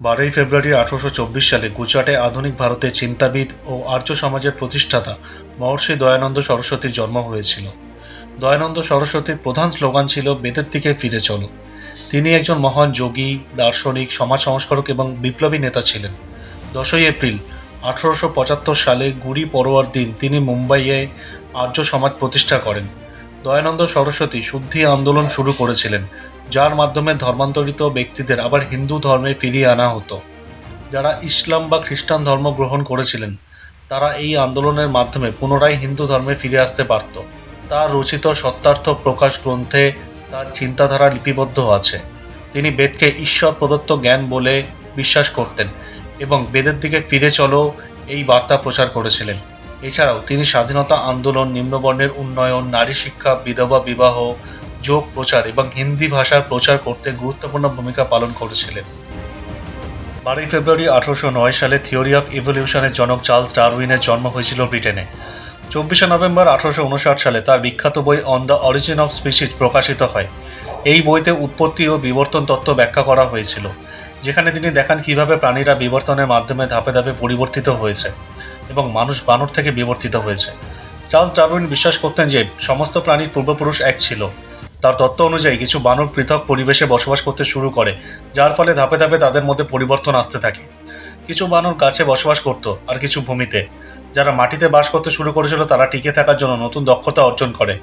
12ই ফেব্রুয়ারি 1824 সালে গুজরাটে আধুনিক ভারতে চিন্তাবিদ ও আর্য সমাজের প্রতিষ্ঠাতা মহর্ষি দয়ানন্দ সরস্বতীর জন্ম হয়েছিল। দয়ানন্দ সরস্বতীর প্রধান স্লোগান ছিল বেদের দিকে ফিরে চলো। তিনি একজন মহান যোগী, দার্শনিক, সমাজ সংস্কারক এবং বিপ্লবী নেতা ছিলেন। 10ই এপ্রিল 1875 সালে গুড়ি পড়োয়ার দিন তিনি মুম্বাইয়ে আর্য সমাজ প্রতিষ্ঠা করেন। দয়ানন্দ সরস্বতী শুদ্ধি আন্দোলন শুরু করেছিলেন, যার মাধ্যমে ধর্মান্তরিত ব্যক্তিদের আবার হিন্দু ধর্মে ফিরিয়ে আনা হতো। যারা ইসলাম বা খ্রিস্টান ধর্ম গ্রহণ করেছিলেন তারা এই আন্দোলনের মাধ্যমে পুনরায় হিন্দু ধর্মে ফিরে আসতে পারত। তার রচিত সত্যার্থ প্রকাশ গ্রন্থে তার চিন্তাধারা লিপিবদ্ধ আছে। তিনি বেদকে ঈশ্বর প্রদত্ত জ্ঞান বলে বিশ্বাস করতেন এবং বেদের দিকে ফিরে চলো এই বার্তা প্রচার করেছিলেন। এছাড়াও তিনি স্বাধীনতা আন্দোলন, নিম্নবর্ণের উন্নয়ন, নারী শিক্ষা, বিধবা বিবাহ, যোগ প্রচার এবং হিন্দি ভাষার প্রচার করতে গুরুত্বপূর্ণ ভূমিকা পালন করেছিলেন। 12ই ফেব্রুয়ারি 1809 সালে থিওরি অফ ইভলিউশনের জনক চার্লস ডারউইনের জন্ম হয়েছিল ব্রিটেনে। 24শে নভেম্বর 1859 সালে তার বিখ্যাত বই on the origin of species প্রকাশিত হয়। এই বইতে উৎপত্তি ও বিবর্তন তত্ত্ব ব্যাখ্যা করা হয়েছিল, যেখানে তিনি দেখান কিভাবে প্রাণীরা বিবর্তনের মাধ্যমে ধাপে ধাপে পরিবর্তিত হয়েছে এবং মানুষ বানর থেকে বিবর্তিত হয়েছে। চার্লস ডারউইন বিশ্বাস করতেন যে সমস্ত প্রাণীর পূর্বপুরুষ এক ছিল। তার তত্ত্ব অনুযায়ী কিছু বানর পৃথক পরিবেশে বসবাস করতে শুরু করে, যার ফলে ধাপে ধাপে তাদের মধ্যে পরিবর্তন আসতে থাকে। কিছু বানর গাছে বসবাস করত আর কিছু ভূমিতে। যারা মাটিতে বাস করতে শুরু করেছিল তারা টিকে থাকার জন্য নতুন দক্ষতা অর্জন করে,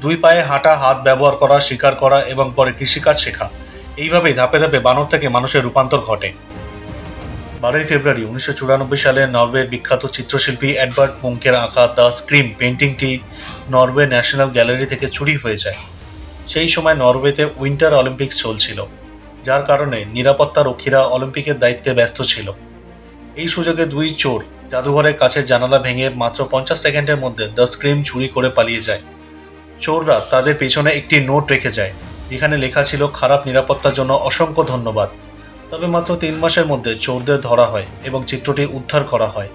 দুই পায়ে হাঁটা, হাত ব্যবহার করা, শিকার করা এবং পরে কৃষিকাজ শেখা। এইভাবেই ধাপে ধাপে বানর থেকে মানুষের রূপান্তর ঘটে। 12ই ফেব্রুয়ারি 1994 সালে নরওয়ের বিখ্যাত চিত্রশিল্পী এডভার্ড মুঙ্কের আঁকা দ্য স্ক্রিম পেন্টিংটি নরওয়ে ন্যাশনাল গ্যালারি থেকে চুরি হয়ে যায়। সেই সময় নরওয়েতে উইন্টার অলিম্পিক্স চলছিল, যার কারণে নিরাপত্তা রক্ষীরা অলিম্পিকের দায়িত্বে ব্যস্ত ছিল। এই সুযোগে দুই চোর জাদুঘরের কাছে জানালা ভেঙে মাত্র 50 সেকেন্ডের মধ্যে দ্য স্ক্রিম চুরি করে পালিয়ে যায়। চোররা তাদের পেছনে একটি নোট রেখে যায়, যেখানে লেখা ছিল খারাপ নিরাপত্তার জন্য অসংখ্য ধন্যবাদ। তবে মাত্র 3 মাসের মধ্যে চোরদের ধরা হয় এবং চিত্রটি উদ্ধার করা হয়।